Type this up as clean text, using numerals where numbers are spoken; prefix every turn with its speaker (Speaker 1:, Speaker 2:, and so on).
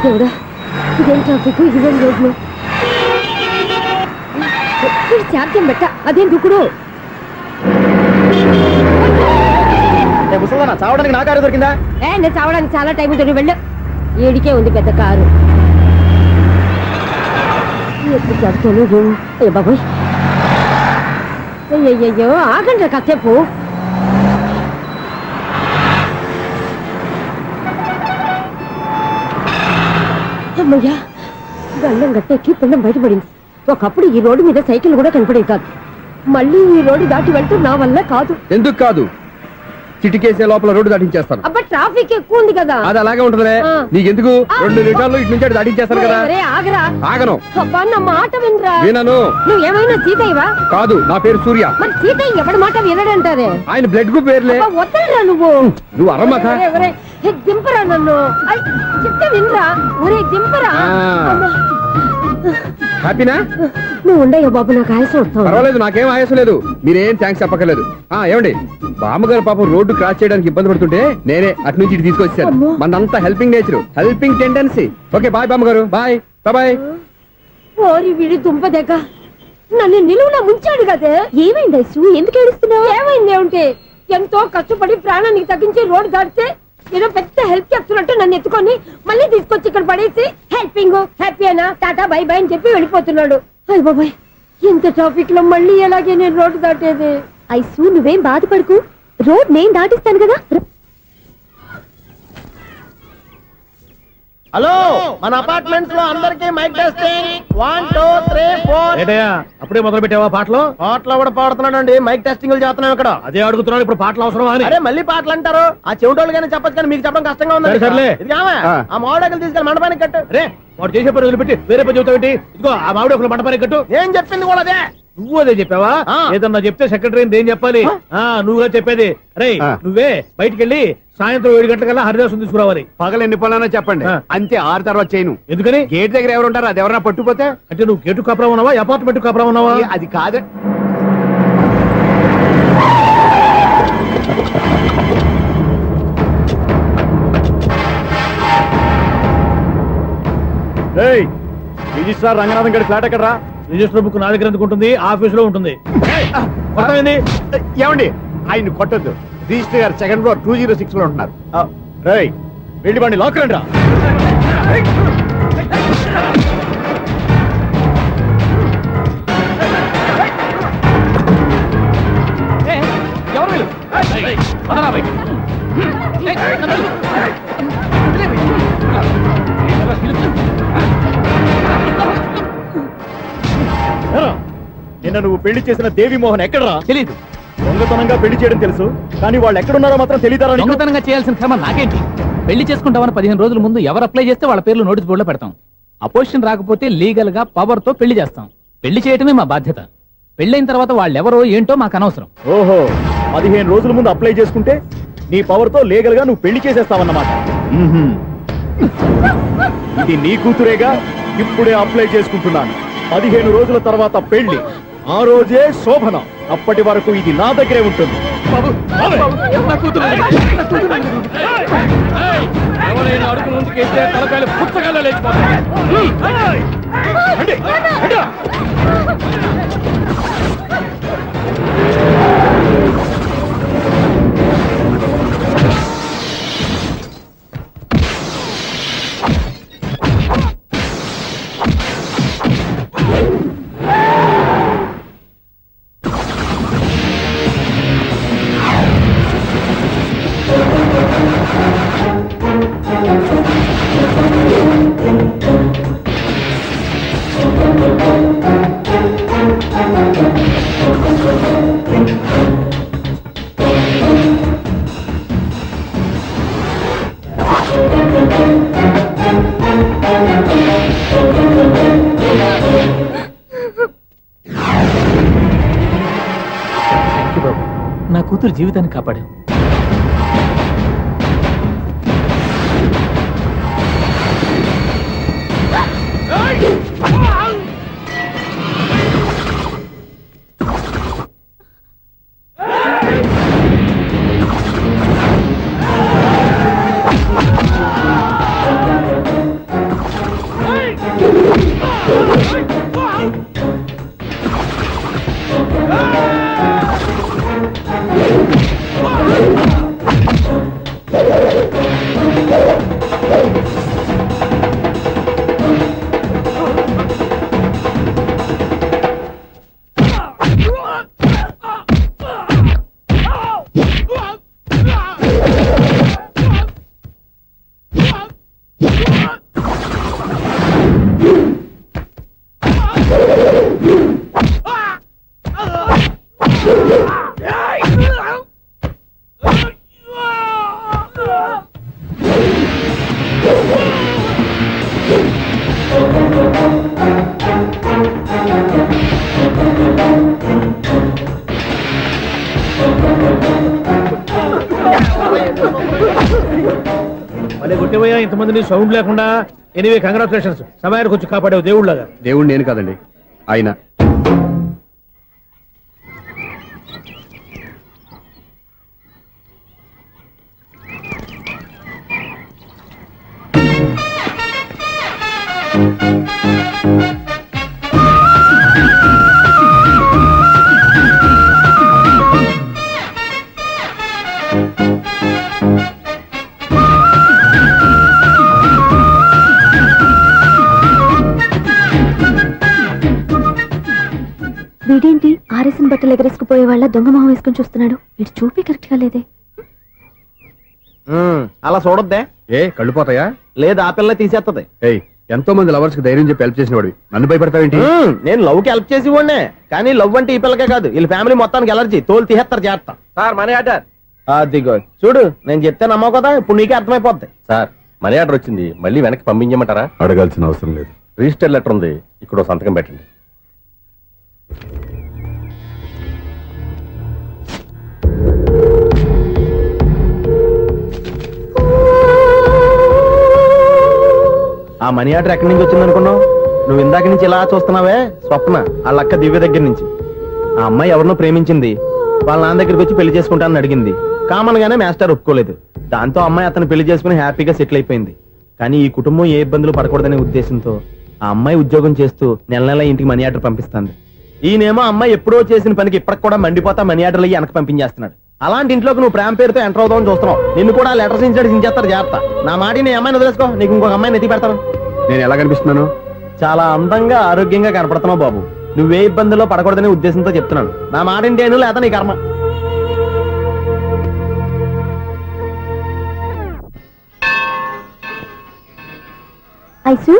Speaker 1: దేవుడా, ఇదేం ట్రాఫిక్, ఇదేం రోడ్లు. శాంతం పెట్ట, అదేం దుక్కుడు.
Speaker 2: చావడానికి నా కారు దొరికిందా?
Speaker 1: నేను చావడానికి చాలా టైం ఉంటుంది, వెళ్ళు. ఏడికే ఉంది పెద్ద కారు. ఎప్పుడు చెప్తాను ఏ బాబోయ్. అయ్యయ్యో, ఆగండి కాసేపు. అమ్మయ్యా, గండం గట్టెక్కి పిండం బయటపడింది. ఒకప్పుడు ఈ రోడ్డు మీద సైకిల్ కూడా కనపడేది కాదు. మళ్ళీ ఈ రోడ్డు దాటి వెళ్తూ నా వల్ల కాదు.
Speaker 2: ఎందుకు కాదు? చిటికేసే లోపల రోడ్డు దాటించేస్తాను.
Speaker 1: అబ్బా, ట్రాఫిక్ ఎక్కువ ఉంది కదా.
Speaker 2: అది అలాగే ఉంటుందిలే. నీకెందుకు? 2 నిమిషాల్లో ఇటు నుంచి దాటించేస్తాను కదా.
Speaker 1: ఆగరా.
Speaker 2: ఆగను.
Speaker 1: అబ్బా, నా మాట వినరా.
Speaker 2: వినను.
Speaker 1: నువ్వు ఏమైనా సీతయ్యవా?
Speaker 2: కాదు, నా పేరు సూర్య.
Speaker 1: మరి సీతయ్య ఎవడి మాట వినడంటారే?
Speaker 2: ఆయన బ్లడ్ గ్రూప్ పేర్లే.
Speaker 1: వద్దరా నువ్వు.
Speaker 2: నువ్వు అరమ్మక.
Speaker 1: దింపరా నన్ను. చెప్తే వినరా. ఒరే దింపరా.
Speaker 2: హ్యాపీనా?
Speaker 1: నువ్వు ఉండయ్యా బాబు, నాకు ఆయాసం వస్తావు.
Speaker 2: పర్వాలేదు, నాకేం ఆయాసం లేదు. మీరేం థ్యాంక్స్ చెప్పక్కర్లేదు. ఏమండి, బామ్మగారు పాపం రోడ్డు క్రాస్ చేయడానికి ఇబ్బంది పడుతుంటే నేనే అటు నుంచి ఇటు తీసుకొచ్చాను. మనంతా helping nature, helping tendency. Okay, bye బామ్మగారు. Bye bye.
Speaker 1: ఓరి వీడి దుంపదగ్గ, నన్ను నిలువున ముంచాడు కదే. ఏమైంది ఐసు, ఎందుకు ఏడుస్తున్నావు? ఏమైంది ఏమిటి? ఎంతో కష్టపడి ప్రాణానికి తగ్గించి రోడ్డు దాటితే ఏదో పెద్ద హెల్ప్ చేస్తున్నట్టు నన్ను ఎత్తుకొని మళ్ళీ తీసుకొచ్చి ఇక్కడ పడేసి హెల్పింగ్ హ్యాపీ అయినా టాటా బై బై అని చెప్పి వెళ్ళిపోతున్నాడు. అయ్య బాబాయ్, ఇంత ట్రాఫిక్ లో మళ్ళీ ఎలాగే నేను రోడ్డు దాటేది? ఐసు, నువ్వేం బాధపడకు, రోడ్ నేను దాటిస్తాను కదా.
Speaker 3: హలో, మన అపార్ట్మెంట్స్ లో అందరికి మైక్ టెస్టింగ్. 1 2 3 4.
Speaker 4: అప్పుడే మొదలు పెట్టావా పాటలు?
Speaker 3: పాటలు కూడా పాడుతున్నాడు అండి. మైక్ టెస్టింగ్ చేస్తున్నాం ఇక్కడ.
Speaker 4: అదే అడుగుతున్నాడు, ఇప్పుడు పాటలు అవసరం అని.
Speaker 3: అరే మళ్ళీ పాటలు అంటారు. ఆ చెవిటోళ్ళు కానీ చెప్పచ్చు, కానీ మీకు చెప్పడం కష్టంగా ఉంది.
Speaker 4: సర్లే.
Speaker 3: ఆ మామిడాకులు తీసుకెళ్ళి మండపానికి కట్టు.
Speaker 4: రే, వాడు చేసే పని వదిలిపెట్టి వేరే పని చెబుతావేంటి? ఇదిగో ఆ మామిడి ఒకరు మండపానికి కట్టు.
Speaker 3: నేను చెప్పింది కూడా అదే.
Speaker 4: నువ్వు అదే చెప్పావా? ఏదన్నా చెప్తే సెక్రటరీని ఏం చెప్పాలి? నువ్వుగా చెప్పేది. రే, నువ్వే బయటికి వెళ్ళి సాయంత్రం 7 గంటలకల్లా హరిదాసుని తీసుకురావాలి.
Speaker 2: పగలు ఎన్ని పనులన్నా చెప్పండి, అంతే. 6 తర్వాత చేయను.
Speaker 4: ఎందుకని?
Speaker 2: గేట్ దగ్గర ఎవరు ఉంటారు? అది ఎవరన్నా పట్టుకుపోతే.
Speaker 4: అంటే నువ్వు గేటు కాపురా ఉన్నావా, అపార్ట్మెంట్ కాపురా ఉన్నావా?
Speaker 2: అది కాదు.
Speaker 4: రిజిస్ట్రార్ రంగనాథన్ గడి ఫ్లాట్ ఎక్కడరా? రిజిస్టర్ బుక్ నా దగ్గర ఎందుకు ఉంటుంది? ఆఫీస్ లో ఉంటుంది.
Speaker 2: ఏమండి, ఆయన కొట్టద్దు. రిజిస్టర్ గారు 2nd floor 206 లో ఉంటున్నారు.
Speaker 4: రేయ్, వెళ్ళి బండి లాక్ రండి రా. ఎవరు వీళ్ళు?
Speaker 3: నిన్న నువ్వు పెళ్లి చేసిన దేవి మోహన్ ఎక్కడరా?
Speaker 4: తెలీదు.
Speaker 3: దొంగతనంగా పెళ్లి చేయడం తెలుసు, కానీ వాళ్ళు ఎక్కడున్నారో మాత్రం తెలియదారా?
Speaker 5: దొంగతనంగా చేయాల్సిన క్రమ నాకేంటి? పెళ్లి చేసుకుంటామని 15 రోజుల ముందు ఎవరు అప్లై చేస్తే వాళ్ళ పేర్లు నోటీస్ బోర్డులో పెడతాం. అపోజిషన్ రాకపోతే లీగల్ గా పవర్ తో పెళ్లి చేస్తాం. పెళ్లి చేయటమే మా బాధ్యత. పెళ్లైన తర్వాత వాళ్ళెవరో ఏంటో మాకు అనవసరం.
Speaker 3: ఓహో, 15 రోజుల ముందు అప్లై చేసుకుంటే నీ పవర్ తో లీగల్ గా నువ్వు పెళ్లి చేసేస్తావన్నమాట. ఇది నీ కూతురేగా, ఇప్పుడే అప్లై చేసుకుంటున్నాను. 15 రోజుల తర్వాత పెళ్లి, ఆ రోజే శోభన. అప్పటి వరకు ఇది నా దగ్గరే ఉంటుంది.
Speaker 4: ఎవరైనా అడుగు ముందుకేస్తే తలకాయలు పుచ్చకాయలు లేచిపోతాయి.
Speaker 5: నా కూతురు జీవితాన్ని కాపాడు.
Speaker 4: మళ్ళీ కొట్టిపోయా ఇంతమందిని సౌండ్ లేకుండా. ఎనీవే కంగ్రాచులేషన్స్, సమయానికి వచ్చి కాపాడేవు దేవుళ్ళగా.
Speaker 2: దేవుడు నేను కాదండి, ఆయన.
Speaker 1: వీడేంటి ఆరేసిన బట్టలు ఎగరేసుకుపోయే వాళ్ళ దొంగ మొహం వేసుకుని చూస్తున్నాడు. వీడు చూపి కరెక్ట్ గా లేదే.
Speaker 3: అలా చూడొద్దే.
Speaker 2: ఏ కళ్ళు పోతాయా?
Speaker 3: లేదు, ఆ పిల్ల తీసేస్తది.
Speaker 2: ఏయ్, ఎంతో మంది లవర్స్ కి ధైర్యం చెప్పి హెల్ప్ చేసిన వాడివి, నన్ను భయపడతావేంటి?
Speaker 3: నేను లవ్ కి హెల్ప్ చేసి ఇవ్వండి, కానీ లవ్ అంటే ఈ పిల్లకే కాదు, వీళ్ళ ఫ్యామిలీ మొత్తానికి ఎలర్జీ. తోలు తీసేస్తారు చేస్తా. Sir money order. అదిగో చూడు, నేను చెప్తే నమ్మవు కదా, ఇప్పుడు నీకే అర్థమైపోద్ది.
Speaker 6: సార్ మనీ ఆర్డర్ వచ్చింది, మళ్ళీ వెనక్కి పంపించమంటారా?
Speaker 2: అడగాల్సిన అవసరం లేదు.
Speaker 6: రిజిస్టర్ లెటర్ ఉంది, ఇక్కడ ఓ సంతకం పెట్టండి.
Speaker 3: ఆ మనీ ఆర్డర్ ఎక్కడి నుంచి వచ్చింది అనుకున్నావు? నువ్వు ఇందాక నుంచి ఇలా చూస్తున్నావే, స్వప్న వాళ్ళ అక్క దివ్య దగ్గర నుంచి. ఆ అమ్మాయి ఎవరినో ప్రేమించింది, వాళ్ళ నాన్న దగ్గరికి వచ్చి పెళ్లి చేసుకుంటానని అడిగింది. కామన్ గానే మాస్టర్ ఒప్పుకోలేదు. దాంతో అమ్మాయి అతను పెళ్లి చేసుకుని హ్యాపీగా సెటిల్ అయిపోయింది. కానీ ఈ కుటుంబం ఏ ఇబ్బందులు పడకూడదనే ఉద్దేశంతో ఆ అమ్మాయి ఉద్యోగం చేస్తూ నెల నెల ఇంటికి మనీ ఆర్డర్ పంపిస్తుంది. ఈయనేమో అమ్మాయి ఎప్పుడో చేసిన పనికి ఇప్పటికి కూడా మండిపోతా మనీ ఆర్డర్లు అయ్యి వెనక పంపించేస్తున్నాడు. అలాంటి ఇంట్లోకి నువ్వు ప్రేమ పేరుతో ఎంటర్ అవుదామని చూస్తున్నావు. నిన్ను కూడా లెటర్స్ సించేస్తారు జాగ్రత్త. నా మాట నీ అమ్మాయిని వదిలేసుకో, నీకు ఇంకొక అమ్మాయిని ఎత్తి పెడతాను.
Speaker 2: నేను ఎలా కనిపిస్తున్నాను?
Speaker 3: చాలా అందంగా ఆరోగ్యంగా కనపడుతున్నావు బాబు. నువ్వే ఇబ్బందుల్లో పడకూడదనే ఉద్దేశంతో చెప్తున్నాను. నా మాట ఏంటేను లేదా నీ కర్మ.
Speaker 1: ఐసు